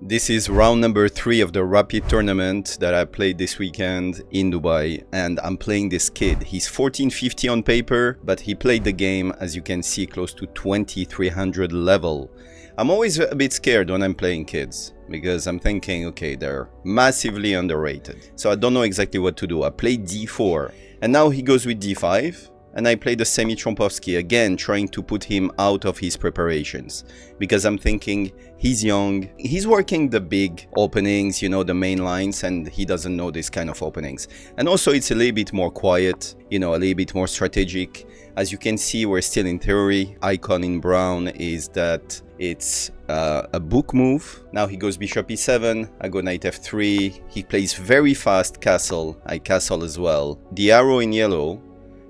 This is round number 3 of the Rapid tournament that I played this weekend in Dubai, and I'm playing this kid. He's 1450 on paper, but he played the game, as you can see, close to 2300 level. I'm always a bit scared when I'm playing kids, because I'm thinking, okay, they're massively underrated. So I don't know exactly what to do. I played d4, and now he goes with d5. And I played the semi-Trompovsky again, trying to put him out of his preparations. Because I'm thinking, he's young, he's working the big openings, you know, the main lines, and he doesn't know this kind of openings. And also it's a little bit more quiet, you know, a little bit more strategic. As you can see, we're still in theory. Icon in brown is that it's a book move. Now he goes bishop e7, I go knight f3. He plays very fast castle, I castle as well. The arrow in yellow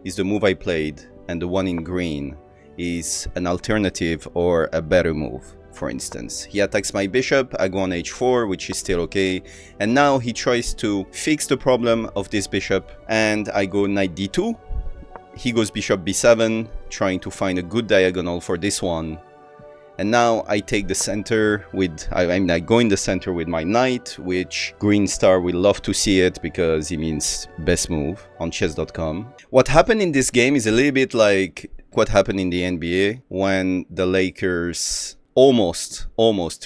is the move I played, and the one in green is an alternative or a better move. For instance, he attacks my bishop, I go on h4, which is still okay, and now he tries to fix the problem of this bishop, and I go knight d2. He goes bishop b7, trying to find a good diagonal for this one. And now I take the center with, I go in the center with my knight, which Green Star will love to see it because it means best move on chess.com. What happened in this game is a little bit like what happened in the NBA when the Lakers almost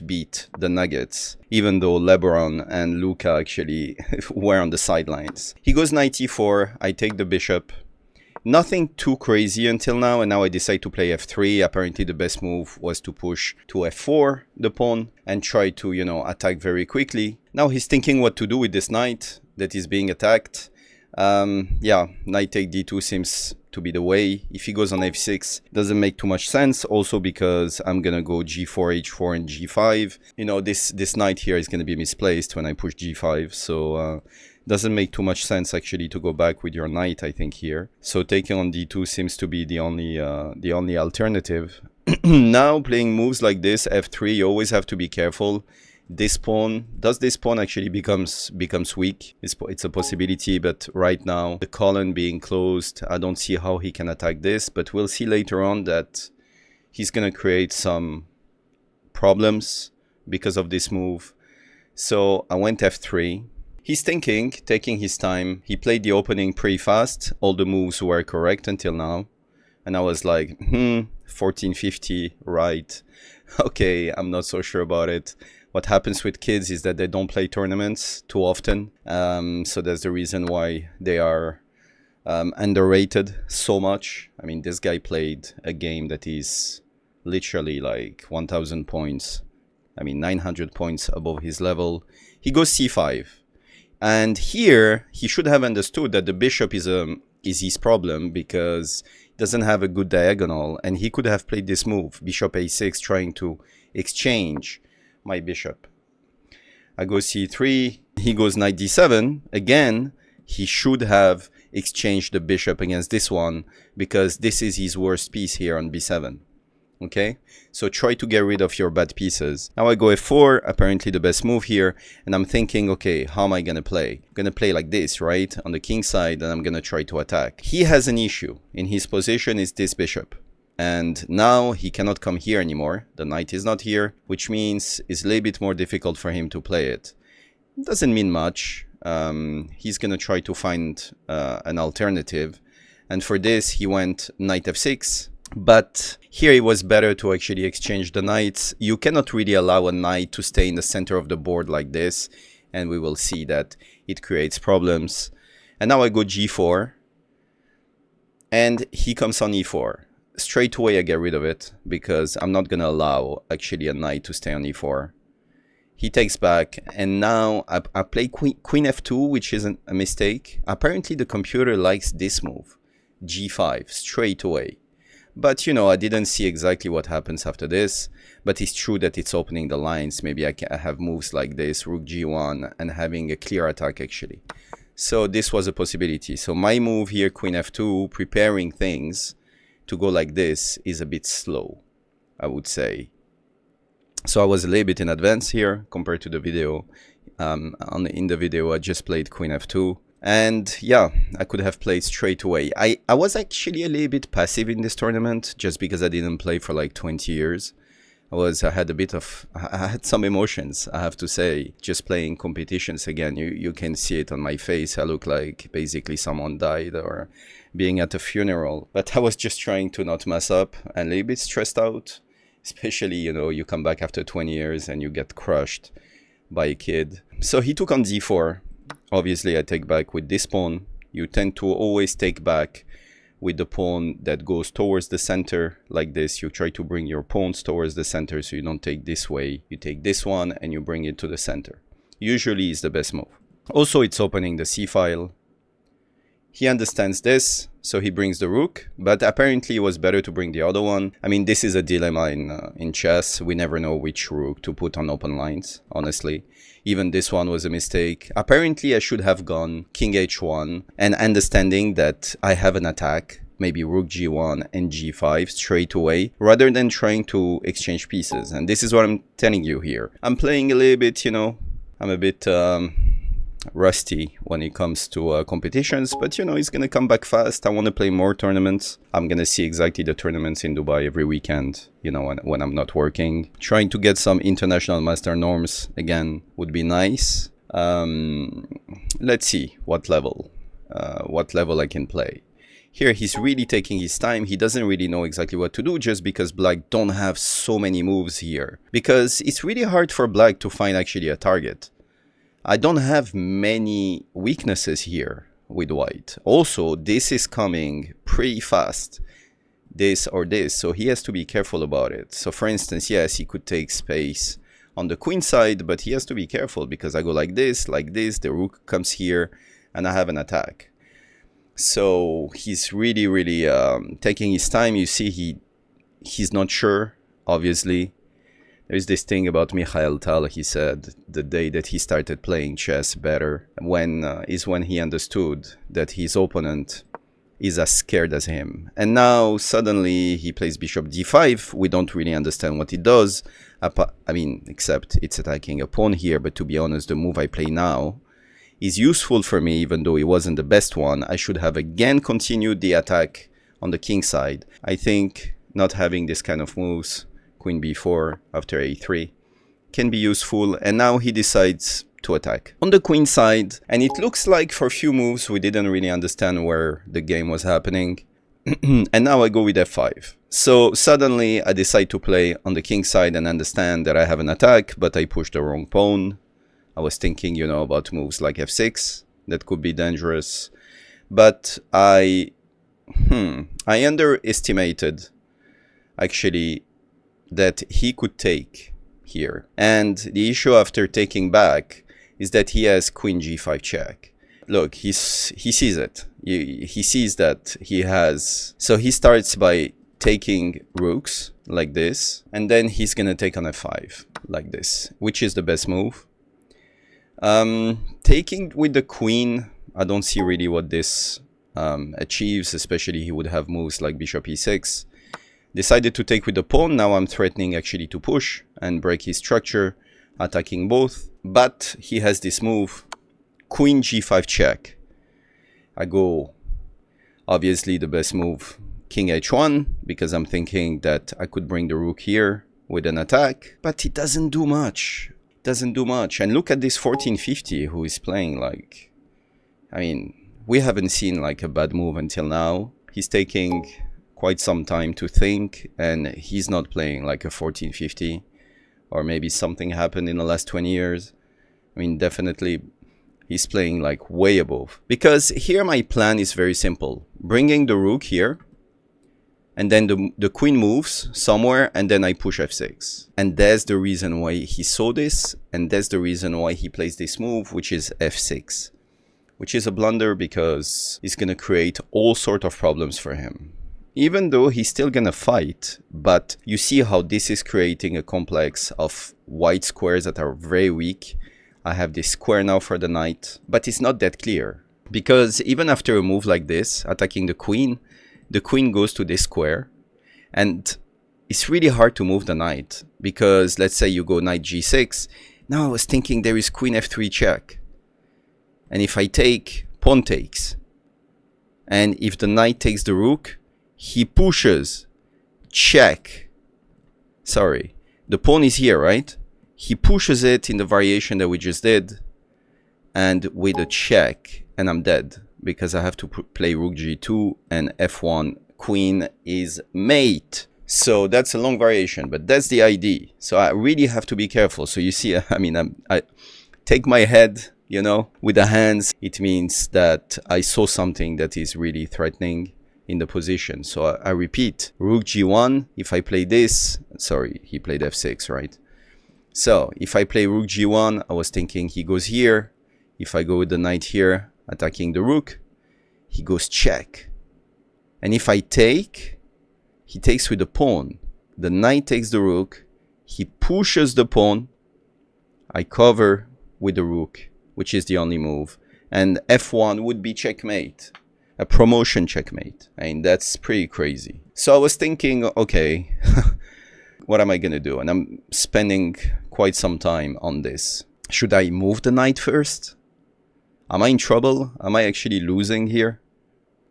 beat the Nuggets, even though LeBron and Luka actually were on the sidelines. He goes knight e4, I take the bishop. Nothing too crazy until now, and now I decide to play f3. Apparently the best move was to push to f4, the pawn, and try to, you know, attack very quickly. Now he's thinking what to do with this knight that is being attacked. Yeah, knight take d2 seems to be the way. If he goes on f6, doesn't make too much sense, also because I'm gonna go g4, h4, and g5. You know, this knight here is gonna be misplaced when I push g5, so doesn't make too much sense actually to go back with your knight, I think, here. So taking on d2 seems to be the only alternative. Now playing moves like this, f3, you always have to be careful. This pawn, does this pawn actually becomes weak? It's a possibility, but right now the column being closed, I don't see how he can attack this, but we'll see later on that he's gonna create some problems because of this move. So I went f3. He's thinking, taking his time. He played the opening pretty fast. All the moves were correct until now. And I was like, 1450, right. Okay, I'm not so sure about it. What happens with kids is that they don't play tournaments too often. So that's the reason why they are underrated so much. I mean, this guy played a game that is literally like 1000 points. I mean, 900 points above his level. He goes c5. And here, he should have understood that the bishop is his problem because he doesn't have a good diagonal. And he could have played this move, bishop a6, trying to exchange my bishop. I go c3, he goes knight d7. Again, he should have exchanged the bishop against this one because this is his worst piece here on b7. Okay, so try to get rid of your bad pieces. Now I go f4, apparently the best move here, and I'm thinking, okay, how am I gonna play? I'm gonna play like this, right, on the king side, and I'm gonna try to attack. He has an issue. In his position is this bishop, and now he cannot come here anymore. The knight is not here, which means it's a little bit more difficult for him to play it. Doesn't mean much. He's gonna try to find an alternative, and for this he went knight f6. But here it was better to actually exchange the knights. You cannot really allow a knight to stay in the center of the board like this, and we will see that it creates problems. And now I go g4, and he comes on e4. Straight away I get rid of it because I'm not gonna allow actually a knight to stay on e4. He takes back, and now I play queen f2, which isn't a mistake. Apparently the computer likes this move, g5, straight away. But, you know, I didn't see exactly what happens after this. But it's true that it's opening the lines. Maybe I can have moves like this, rook g1, and having a clear attack, actually. So this was a possibility. So my move here, queen f2, preparing things to go like this is a bit slow, I would say. So I was a little bit in advance here compared to the video. In the video, I just played queen f2. And yeah, I could have played straight away. I was actually a little bit passive in this tournament just because I didn't play for like 20 years. I had a bit of, I had some emotions, I have to say, just playing competitions again. You can see it on my face. I look like basically someone died or being at a funeral. But I was just trying to not mess up and a little bit stressed out. Especially, you know, you come back after 20 years and you get crushed by a kid. So he took on d4. Obviously, I take back with this pawn. You tend to always take back with the pawn that goes towards the center like this. You try to bring your pawns towards the center so you don't take this way. You take this one and you bring it to the center. Usually is the best move. Also, it's opening the c-file. He understands this, so he brings the rook, but apparently it was better to bring the other one. I mean, this is a dilemma in chess. We never know which rook to put on open lines, honestly. Even this one was a mistake. Apparently, I should have gone king h1 and understanding that I have an attack, maybe rook g1 and g5 straight away, rather than trying to exchange pieces. And this is what I'm telling you here. I'm playing a little bit, you know, I'm a bit rusty when it comes to competitions, but you know, it's gonna come back fast. I want to play more tournaments. I'm gonna see exactly the tournaments in Dubai every weekend, you know, when I'm not working. Trying to get some international master norms again would be nice. Let's see what level I can play. Here he's really taking his time. He doesn't really know exactly what to do, just because black don't have so many moves here, because it's really hard for black to find actually a target. I don't have many weaknesses here with white. Also, this is coming pretty fast, this or this, so he has to be careful about it. So for instance, yes, he could take space on the queen side, but he has to be careful because I go like this, the rook comes here, and I have an attack. So he's really taking his time. You see he's not sure, obviously. There's this thing about Mikhail Tal. He said the day that he started playing chess better is when he understood that his opponent is as scared as him. And now suddenly he plays bishop d5. We don't really understand what it does. I mean, except it's attacking a pawn here. But to be honest, the move I play now is useful for me, even though it wasn't the best one. I should have again continued the attack on the king side. I think not having this kind of moves, queen b4 after a3, can be useful. And now he decides to attack on the queen side, and it looks like for a few moves we didn't really understand where the game was happening. And now I go with f5. So suddenly I decide to play on the king side and understand that I have an attack, but I pushed the wrong pawn. I was thinking, you know, about moves like f6 that could be dangerous, but I underestimated actually that he could take here. And the issue after taking back is that he has queen g5 check. Look, he sees it. He sees that he has... So he starts by taking rooks like this, and then he's gonna take on f5 like this, which is the best move. Taking with the queen, I don't see really what this achieves, especially he would have moves like bishop e6. Decided to take with the pawn. Now I'm threatening actually to push and break his structure, attacking both. But he has this move, queen g5 check. I go, obviously the best move, king h1, because I'm thinking that I could bring the rook here with an attack. But it doesn't do much. It doesn't do much. And look at this 1450 who is playing like... I mean, we haven't seen like a bad move until now. He's taking quite some time to think, and he's not playing like a 1450, or maybe something happened in the last 20 years. I mean, definitely he's playing like way above, because here my plan is very simple: bringing the rook here, and then the queen moves somewhere, and then I push f6. And that's the reason why he saw this, and that's the reason why he plays this move, which is f6, which is a blunder because it's gonna create all sort of problems for him. Even though he's still gonna fight, but you see how this is creating a complex of white squares that are very weak. I have this square now for the knight, but it's not that clear, because even after a move like this, attacking the queen goes to this square, and it's really hard to move the knight, because let's say you go knight g6. Now I was thinking there is queen f3 check, and if I take, pawn takes, and if the knight takes the rook, he pushes, check. Sorry, the pawn is here, right? He pushes it in the variation that we just did, and with a check, and I'm dead because I have to play rook g2 and f1. Queen is mate. So that's a long variation, but that's the ID. So I really have to be careful. So you see, I mean, I take my head, you know, with the hands. It means that I saw something that is really threatening in the position. So I repeat, rook g1. If I play this, sorry, he played f6, right? So if I play rook g1, I was thinking he goes here. If I go with the knight here, attacking the rook, he goes check. And if I take, he takes with the pawn. The knight takes the rook. He pushes the pawn. I cover with the rook, which is the only move. And f1 would be checkmate. A promotion checkmate. I mean, that's pretty crazy. So I was thinking, okay, what am I going to do? And I'm spending quite some time on this. Should I move the knight first? Am I in trouble? Am I actually losing here?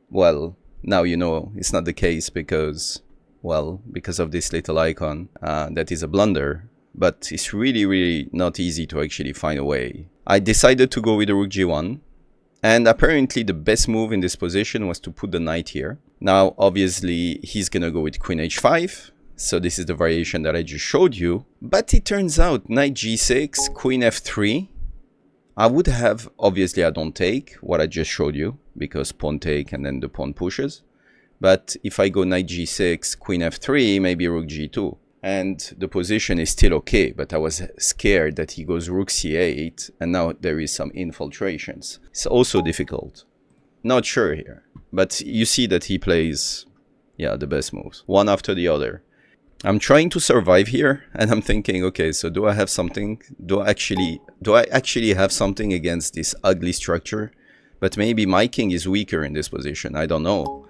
Well, now you know it's not the case because, well, because of this little icon. That is a blunder. But it's really, really not easy to actually find a way. I decided to go with the rook g1. And apparently the best move in this position was to put the knight here. Now, obviously, he's going to go with queen h5. So this is the variation that I just showed you. But it turns out knight g6, queen f3. I would have, obviously I don't take what I just showed you, because pawn take and then the pawn pushes. But if I go knight g6, queen f3, maybe rook g2. And the position is still okay, but I was scared that he goes rook c8, and now there is some infiltrations. It's also difficult. Not sure here, but you see that he plays, yeah, the best moves, one after the other. I'm trying to survive here, and I'm thinking, okay, so do I have something? Do I actually have something against this ugly structure? But maybe my king is weaker in this position. I don't know.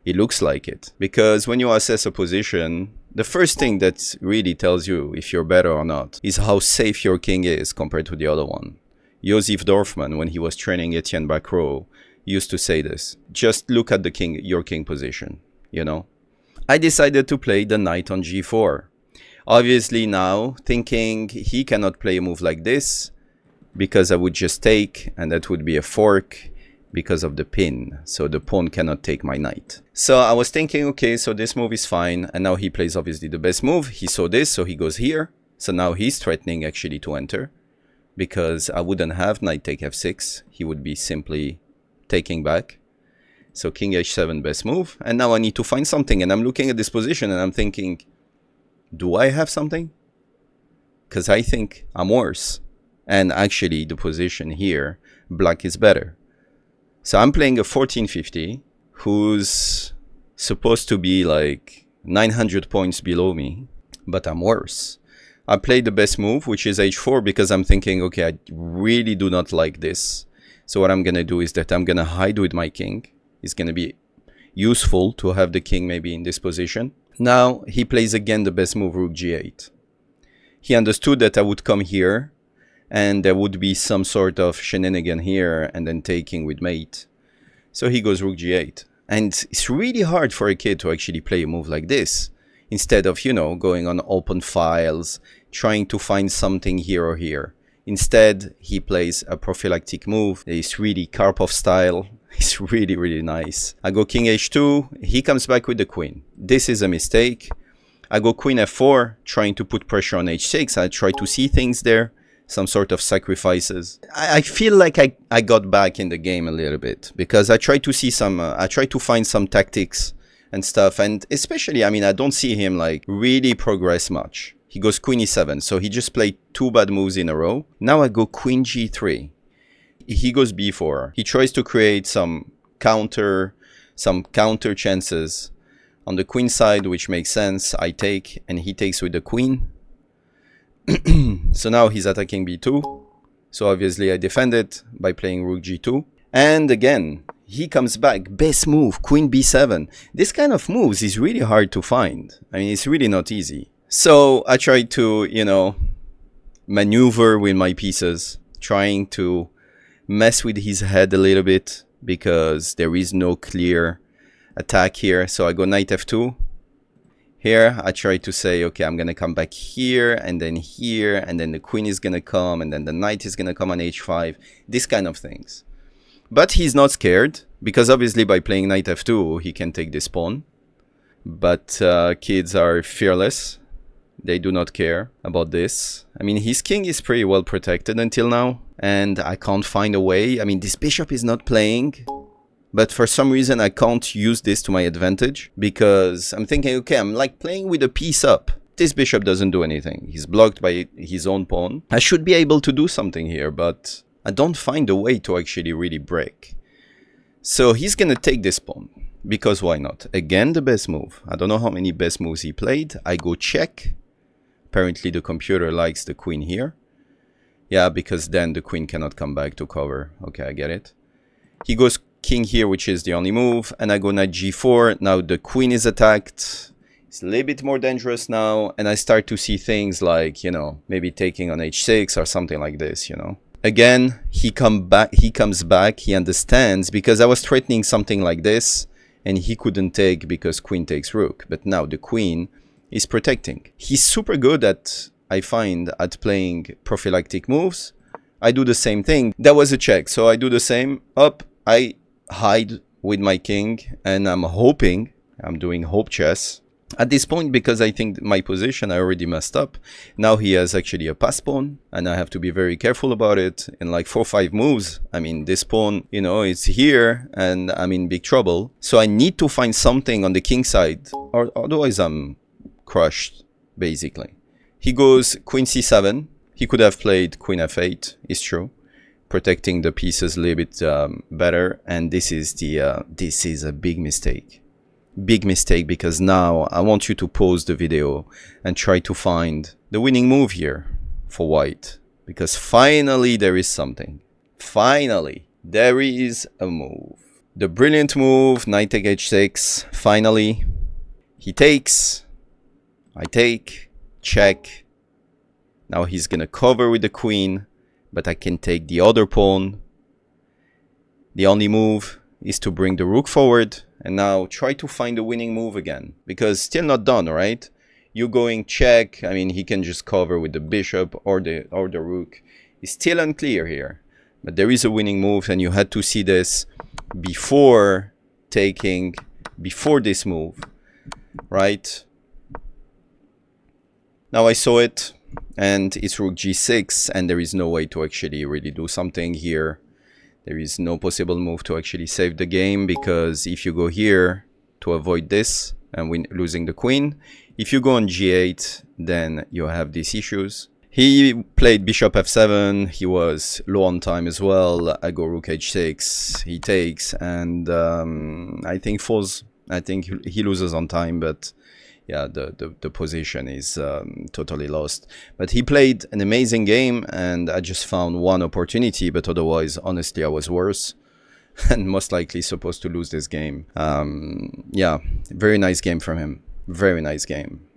It looks like it. Because when you assess a position, the first thing that really tells you if you're better or not is how safe your king is compared to the other one. Josef Dorfman, when he was training Etienne Bacrot, used to say this. Just look at the king, your king position, you know? I decided to play the knight on g4. Obviously now, thinking he cannot play a move like this, because I would just take, and that would be a fork, because of the pin. So the pawn cannot take my knight. So I was thinking, okay, so this move is fine. And now he plays obviously the best move. He saw this, so he goes here. So now he's threatening actually to enter, because I wouldn't have knight take f6. He would be simply taking back. So king h7, best move. And now I need to find something. And I'm looking at this position and I'm thinking, do I have something? Because I think I'm worse. And actually the position here, black is better. So I'm playing a 1450 who's supposed to be like 900 points below me, but I'm worse. I played the best move, which is h4, because I'm thinking, okay, I really do not like this. So what I'm going to do is that I'm going to hide with my king. It's going to be useful to have the king maybe in this position. Now he plays again the best move, rook g8. He understood that I would come here and there would be some sort of shenanigan here and then taking with mate. So he goes rook g8. And it's really hard for a kid to actually play a move like this, instead of, you know, going on open files, trying to find something here or here. Instead, he plays a prophylactic move. It's really Karpov style. It's really, really nice. I go king h2. He comes back with the queen. This is a mistake. I go queen f4, trying to put pressure on h6. I try to see things there, some sort of sacrifices. I feel like I got back in the game a little bit, because I try to see some, I try to find some tactics and stuff. And especially, I mean, I don't see him like really progress much. He goes queen e7, so he just played two bad moves in a row. Now I go queen g3. He goes b4. He tries to create some counter chances on the queen side, which makes sense. I take, and he takes with the queen. So now he's attacking b2. So obviously I defend it by playing rook g2. And again, he comes back. Best move, queen b7. This kind of moves is really hard to find. I mean, it's really not easy. So I try to, you know, maneuver with my pieces, trying to mess with his head a little bit, because there is no clear attack here. So I go knight f2. Here, I try to say, okay, I'm going to come back here, and then the queen is going to come, and then the knight is going to come on h5, this kind of things. But he's not scared, because obviously by playing knight f2, he can take this pawn. But kids are fearless. They do not care about this. I mean, his king is pretty well protected until now, and I can't find a way. I mean, this bishop is not playing. But for some reason, I can't use this to my advantage, because I'm thinking, okay, I'm like playing with a piece up. This bishop doesn't do anything. He's blocked by his own pawn. I should be able to do something here, but I don't find a way to actually really break. So he's going to take this pawn, because why not? Again, the best move. I don't know how many best moves he played. I go check. Apparently, the computer likes the queen here. Yeah, because then the queen cannot come back to cover. Okay, I get it. He goes king here, which is the only move, and I go knight g4. Now the queen is attacked. It's a little bit more dangerous now, and I start to see things like, you know, maybe taking on h6 or something like this, you know. Again, he comes back, he understands, because I was threatening something like this, and he couldn't take because queen takes rook. But now the queen is protecting. He's super good at, I find, at playing prophylactic moves. I do the same thing. That was a check, so I do the same. Up, I hide with my king, and I'm hoping, I'm doing hope chess at this point, because I think my position I already messed up. Now he has actually a pass pawn, and I have to be very careful about it. In like 4 or 5 moves, I mean, this pawn, you know, it's here, and I'm in big trouble. So I need to find something on the king side, or otherwise I'm crushed, basically. He goes queen c7. He could have played queen f8, it's true, protecting the pieces a little bit better, and this is a big mistake. Big mistake, because now I want you to pause the video and try to find the winning move here for white, because finally there is something. Finally, there is a move. The brilliant move, knight take h6, finally. He takes, I take, check. Now he's gonna cover with the queen, but I can take the other pawn. The only move is to bring the rook forward, and now try to find the winning move again, because still not done, right? You going check, I mean, he can just cover with the bishop or the rook. It's still unclear here, but there is a winning move, and you had to see this before this move, right? Now I saw it, and it's rook g6, and there is no way to actually really do something here. There is no possible move to actually save the game, because if you go here to avoid this and losing the queen, if you go on g8, then you have these issues. He played bishop f7, he was low on time as well. I go rook h6, he takes, and I think falls. I think he loses on time, but yeah, the position is totally lost. But he played an amazing game, and I just found one opportunity, but otherwise, honestly, I was worse and most likely supposed to lose this game. Yeah, very nice game from him. Very nice game.